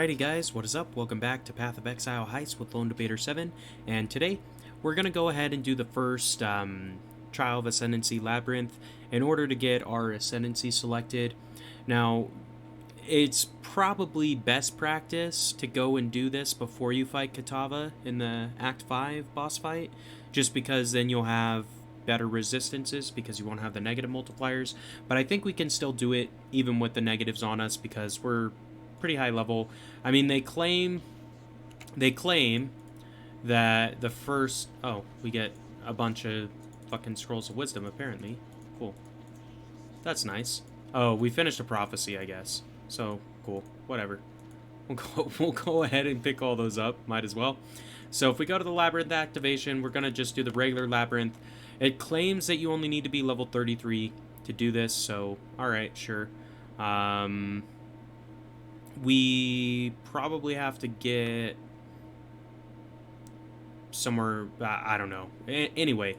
Alrighty guys, what is up? Welcome back to Path of Exile Heist with LD7, and today we're going to go ahead and do the first Trial of Ascendancy Labyrinth in order to get our Ascendancy selected. Now, it's probably best practice to go and do this before you fight Kitava in the Act 5 boss fight, just because then you'll have better resistances because you won't have the negative multipliers, but I think we can still do it even with the negatives on us because we're pretty high level. I mean, they claim that the first... Oh, we get a bunch of fucking scrolls of wisdom, apparently. Cool. That's nice. Oh, we finished a prophecy, I guess. So, cool. Whatever. We'll go ahead and pick all those up. Might as well. So, if we go to the Labyrinth activation, we're going to just do the regular Labyrinth. It claims that you only need to be level 33 to do this, so, alright, sure. We probably have to get somewhere, I don't know. Anyway,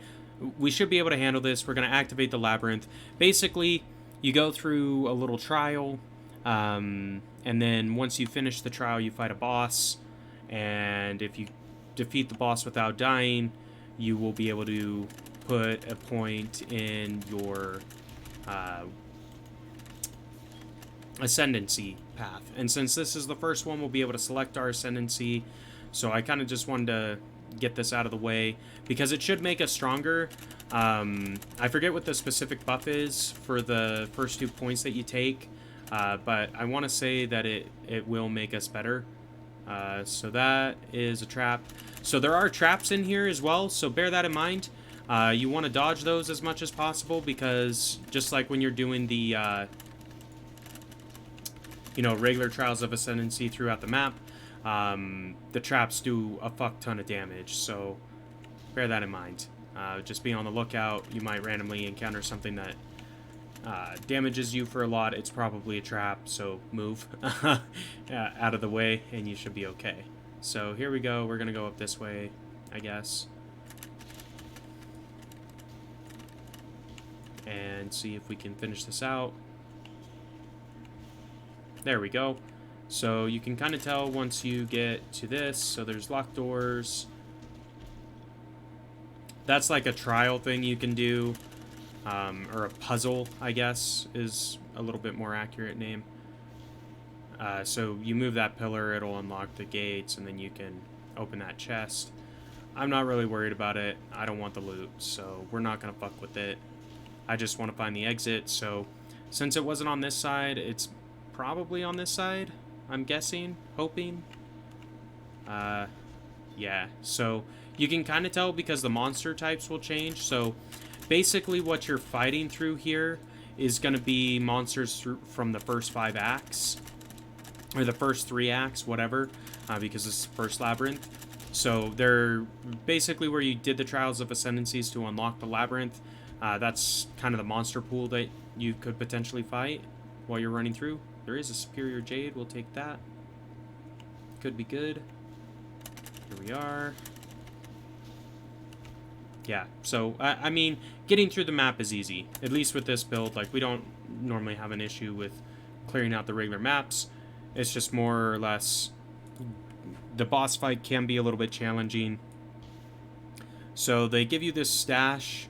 we should be able to handle this. We're going to activate the Labyrinth. Basically, you go through a little trial, and then once you finish the trial, you fight a boss, and if you defeat the boss without dying, you will be able to put a point in your Ascendancy path. And since this is the first one, we'll be able to select our Ascendancy. So I kind of just wanted to get this out of the way because it should make us stronger. I forget what the specific buff is for the first 2 points that you take, but I want to say that it will make us better. So that is a trap. So there are traps in here as well, so bear that in mind. You want to dodge those as much as possible because just like when you're doing the regular Trials of Ascendancy throughout the map, the traps do a fuck ton of damage, so bear that in mind. Just be on the lookout. You might randomly encounter something that damages you for a lot. It's probably a trap, so move out of the way and you should be okay. So here we go. We're gonna go up this way, I guess, and see if we can finish this out. There we go. So you can kind of tell once you get to this. So there's locked doors. That's like a trial thing you can do. Or a puzzle, I guess, is a little bit more accurate name. So you move that pillar, it'll unlock the gates, and then you can open that chest. I'm not really worried about it. I don't want the loot, so we're not going to fuck with it. I just want to find the exit. So since it wasn't on this side, it's probably on this side, I'm guessing, hoping. Yeah, so you can kind of tell because the monster types will change. So basically what you're fighting through here is going to be monsters from the first 5 acts, or the first 3 acts, whatever, because this is the first Labyrinth. So they're basically where you did the Trials of Ascendancies to unlock the Labyrinth. That's kind of the monster pool that you could potentially fight while you're running through. There is a Superior Jade. We'll take that. Could be good. Here we are. Yeah, so, I mean, getting through the map is easy. At least with this build. Like, we don't normally have an issue with clearing out the regular maps. It's just more or less... The boss fight can be a little bit challenging. So, they give you this stash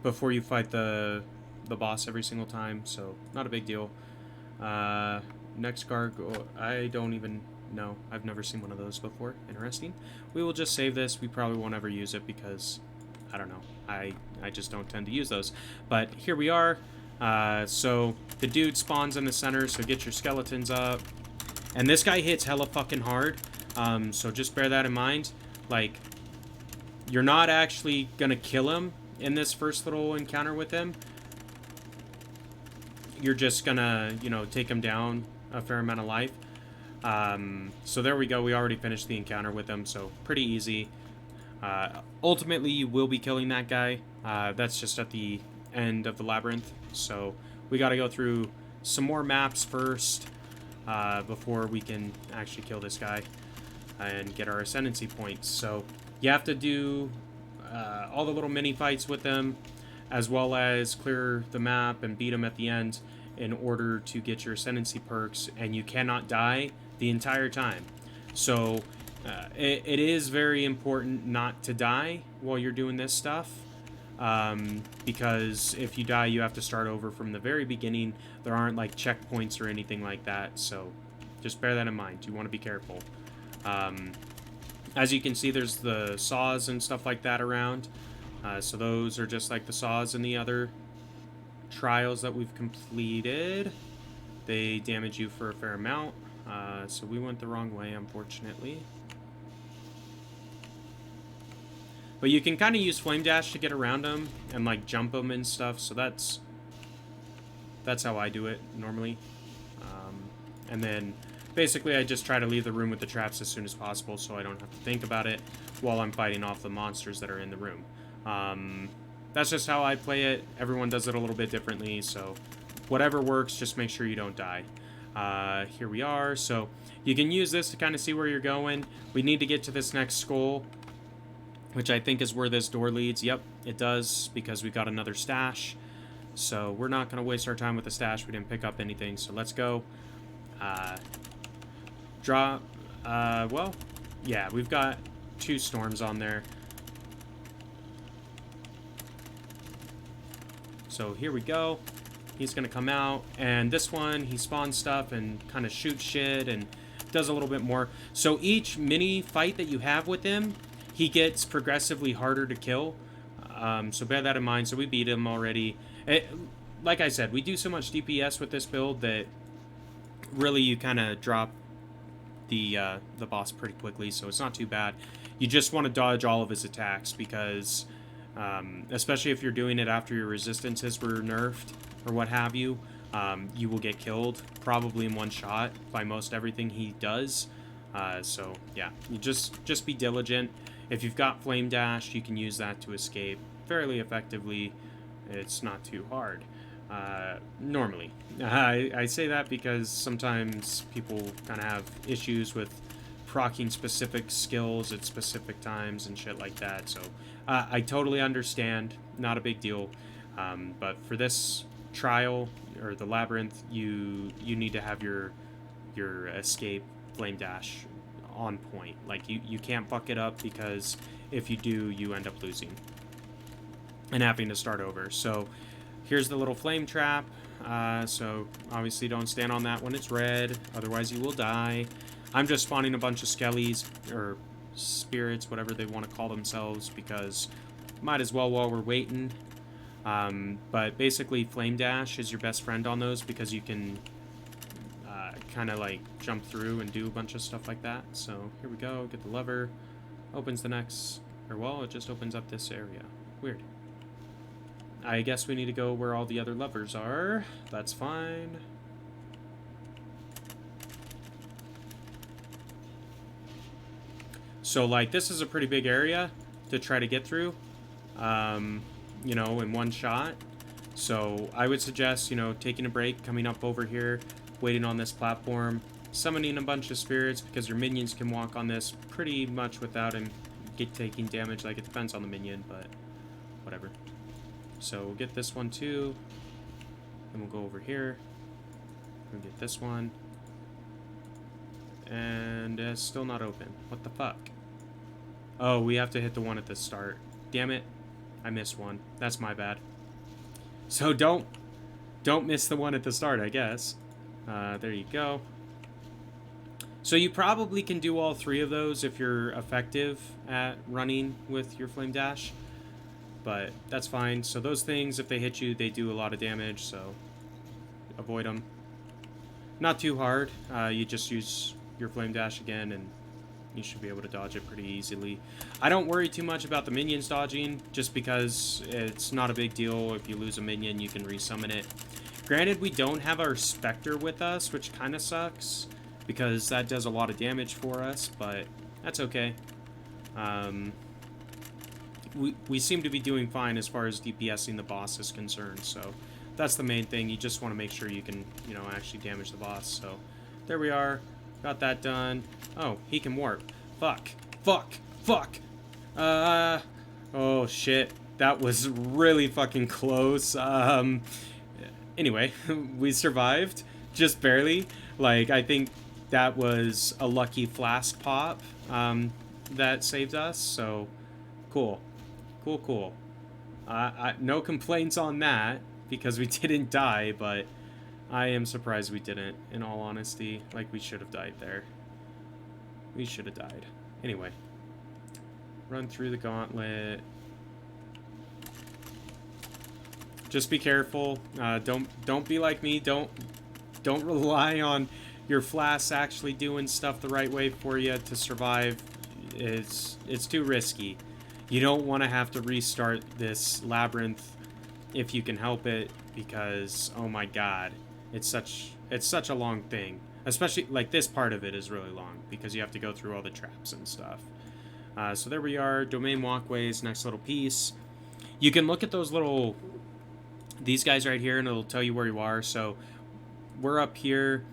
before you fight the boss every single time. So, not a big deal. Next gargoyle, I don't even know. I've never seen one of those before. Interesting. We will just save this. We probably won't ever use it because, I don't know. I just don't tend to use those. But here we are. So the dude spawns in the center, so get your skeletons up. And this guy hits hella fucking hard. So just bear that in mind. Like, you're not actually gonna kill him in this first little encounter with him. You're just gonna, take him down a fair amount of life. So there we go. We already finished the encounter with him, so pretty easy. Ultimately, you will be killing that guy. That's just at the end of the Labyrinth. So we got to go through some more maps first before we can actually kill this guy and get our Ascendancy points. So you have to do all the little mini fights with them, as well as clear the map and beat them at the end in order to get your Ascendancy perks, and you cannot die the entire time. So it is very important not to die while you're doing this stuff, because if you die, you have to start over from the very beginning. There aren't like checkpoints or anything like that, so just bear that in mind. You want to be careful. As you can see, there's the saws and stuff like that around. So those are just like the saws in the other trials that we've completed. They damage you for a fair amount. So we went the wrong way, unfortunately. But you can kind of use Flame Dash to get around them and like jump them and stuff. So that's how I do it normally. And then basically I just try to leave the room with the traps as soon as possible so I don't have to think about it while I'm fighting off the monsters that are in the room. That's just how I play it. Everyone does it a little bit differently, so whatever works, just make sure you don't die. Here we are. So you can use this to kind of see where you're going. We need to get to this next skull, which I think is where this door leads. Yep, it does, because we got another stash. So we're not going to waste our time with the stash. We didn't pick up anything, so let's go. Well, yeah, we've got 2 storms on there. So here we go. He's going to come out, and this one, he spawns stuff and kind of shoots shit and does a little bit more. So each mini fight that you have with him, he gets progressively harder to kill. So bear that in mind. So we beat him already. Like I said, we do so much DPS with this build that really you kind of drop the boss pretty quickly, so it's not too bad. You just want to dodge all of his attacks because, especially if you're doing it after your resistances were nerfed or what have you, you will get killed probably in one shot by most everything he does. So yeah, you just be diligent. If you've got Flame Dash, you can use that to escape fairly effectively. It's not too hard. Normally. I say that because sometimes people kind of have issues with proccing specific skills at specific times and shit like that. So I totally understand. Not a big deal. But for this trial, or the Labyrinth, you need to have your escape Flame Dash on point. Like, you can't fuck it up, because if you do, you end up losing and having to start over. So here's the little flame trap. So obviously don't stand on that when it's red, otherwise you will die. I'm just spawning a bunch of skellies, or spirits, whatever they want to call themselves, because might as well while we're waiting. But basically Flame Dash is your best friend on those, because you can kind of like jump through and do a bunch of stuff like that. So here we go, get the lever, opens the next, or well, it just opens up this area. Weird. I guess we need to go where all the other levers are. That's fine. So, like, this is a pretty big area to try to get through, you know, in one shot. So, I would suggest, you know, taking a break, coming up over here, waiting on this platform, summoning a bunch of spirits, because your minions can walk on this pretty much without him taking damage. Like, it depends on the minion, but whatever. So we'll get this one too, and we'll go over here, we'll get this one, and it's still not open. What the fuck? Oh, we have to hit the one at the start. Damn it, I missed one. That's my bad. So don't miss the one at the start, I guess. There you go. So you probably can do all 3 of those if you're effective at running with your Flame Dash. But that's fine. So those things, if they hit you, they do a lot of damage, so avoid them. Not too hard. You just use your Flame Dash again, and you should be able to dodge it pretty easily. I don't worry too much about the minions dodging, just because it's not a big deal. If you lose a minion, you can resummon it. Granted, we don't have our Spectre with us, which kind of sucks, because that does a lot of damage for us, but that's okay. We seem to be doing fine as far as DPSing the boss is concerned, so that's the main thing. You just want to make sure you can, you know, actually damage the boss. So there we are. Got that done. Oh, he can warp. Fuck. Fuck. Fuck. Oh, shit. That was really fucking close. Anyway, we survived. Just barely. Like, I think that was a lucky flask pop that saved us. So cool, cool, cool. No complaints on that because we didn't die, but I am surprised we didn't, in all honesty. Like, we should have died there. We should have died. Anyway, run through the gauntlet. Just be careful. Don't be like me. Don't rely on your flasks actually doing stuff the right way for you to survive. It's too risky. You don't want to have to restart this labyrinth if you can help it, because oh my god, it's such a long thing. Especially like this part of it is really long because you have to go through all the traps and stuff. So there we are, domain walkways, next little piece. You can look at these guys right here and it'll tell you where you are. So we're up here.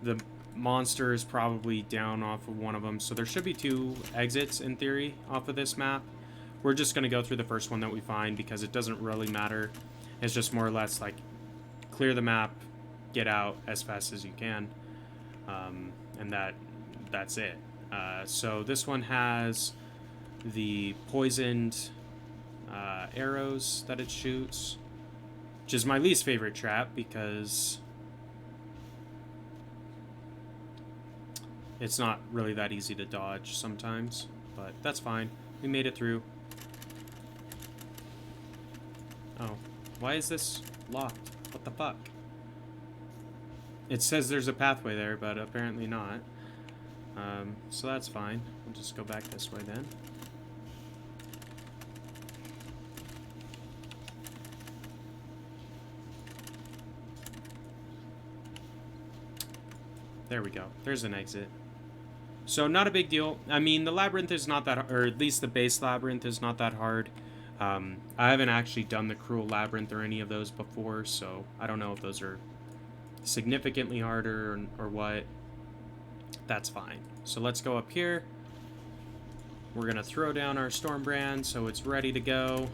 The monster is probably down off of one of them. So there should be 2 exits in theory off of this map. We're just going to go through the first one that we find because it doesn't really matter. It's just more or less like clear the map, get out as fast as you can. And that's it. So this one has the poisoned arrows that it shoots, which is my least favorite trap because it's not really that easy to dodge sometimes, but that's fine. We made it through. Oh, why is this locked? What the fuck? It says there's a pathway there, but apparently not. So that's fine. We'll just go back this way then. There we go. There's an exit. So not a big deal. I mean, the labyrinth is not that, or at least the base labyrinth is not that hard. I haven't actually done the cruel labyrinth or any of those before, so I don't know if those are significantly harder or what. That's fine. So let's go up here. We're gonna throw down our Stormbrand so it's ready to go.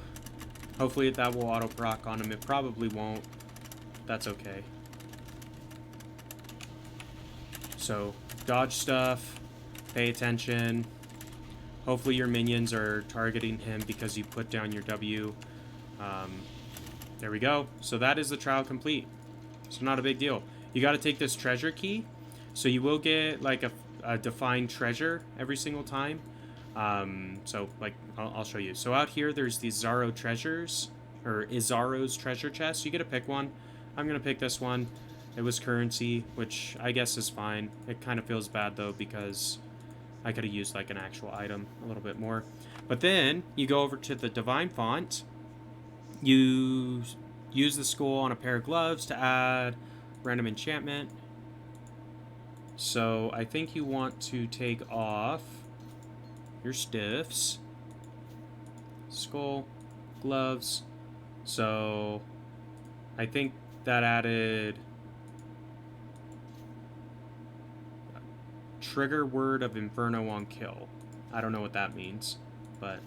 Hopefully that will auto proc on him. It probably won't. That's okay. So dodge stuff, pay attention. Hopefully your minions are targeting him because you put down your W. There we go. So that is the trial complete. So not a big deal. You got to take this treasure key. So you will get like a defined treasure every single time. So like I'll show you. So out here there's these Zaro treasures, or Izaro's treasure chest. You get to pick one. I'm gonna pick this one. It was currency, which I guess is fine. It kind of feels bad though because I could have used like an actual item a little bit more. But then you go over to the divine font. You use the skull on a pair of gloves to add random enchantment. So I think you want to take off your stiffs, skull, gloves. So I think that added trigger word of Inferno on kill. I don't know what that means, but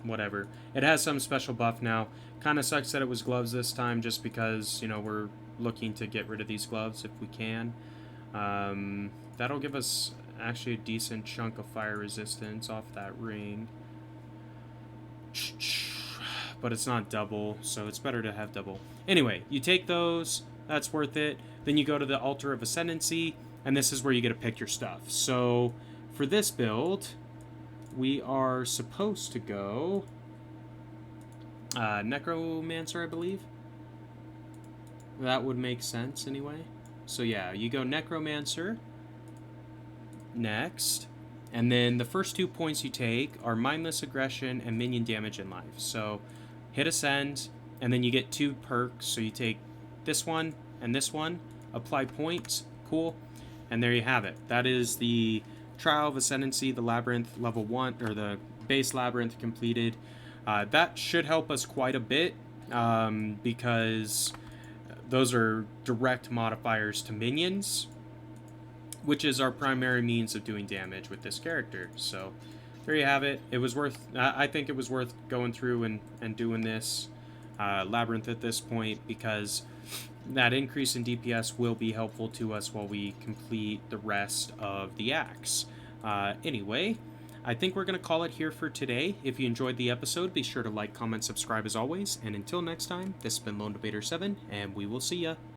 whatever. It has some special buff now. Kind of sucks that it was gloves this time just because, you know, we're looking to get rid of these gloves if we can. That'll give us actually a decent chunk of fire resistance off that ring. But it's not double, so it's better to have double. Anyway, you take those. That's worth it. Then you go to the Altar of Ascendancy, and this is where you get to pick your stuff. So for this build, we are supposed to go Necromancer, I believe. That would make sense anyway. So yeah, you go Necromancer next, and then the first 2 points you take are Mindless Aggression and Minion Damage and Life. So hit Ascend, and then you get 2 perks. So you take this one and this one, apply points, cool, and there you have it. That is the Trial of Ascendancy, the Labyrinth level 1, or the base Labyrinth completed. That should help us quite a bit, because those are direct modifiers to minions, which is our primary means of doing damage with this character. So there you have it. It was worth, I think it was worth going through and doing this. Labyrinth at this point, because that increase in DPS will be helpful to us while we complete the rest of the acts. Anyway, I think we're going to call it here for today. If you enjoyed the episode, be sure to like, comment, subscribe as always. And until next time, this has been Lone Debater 7, and we will see ya.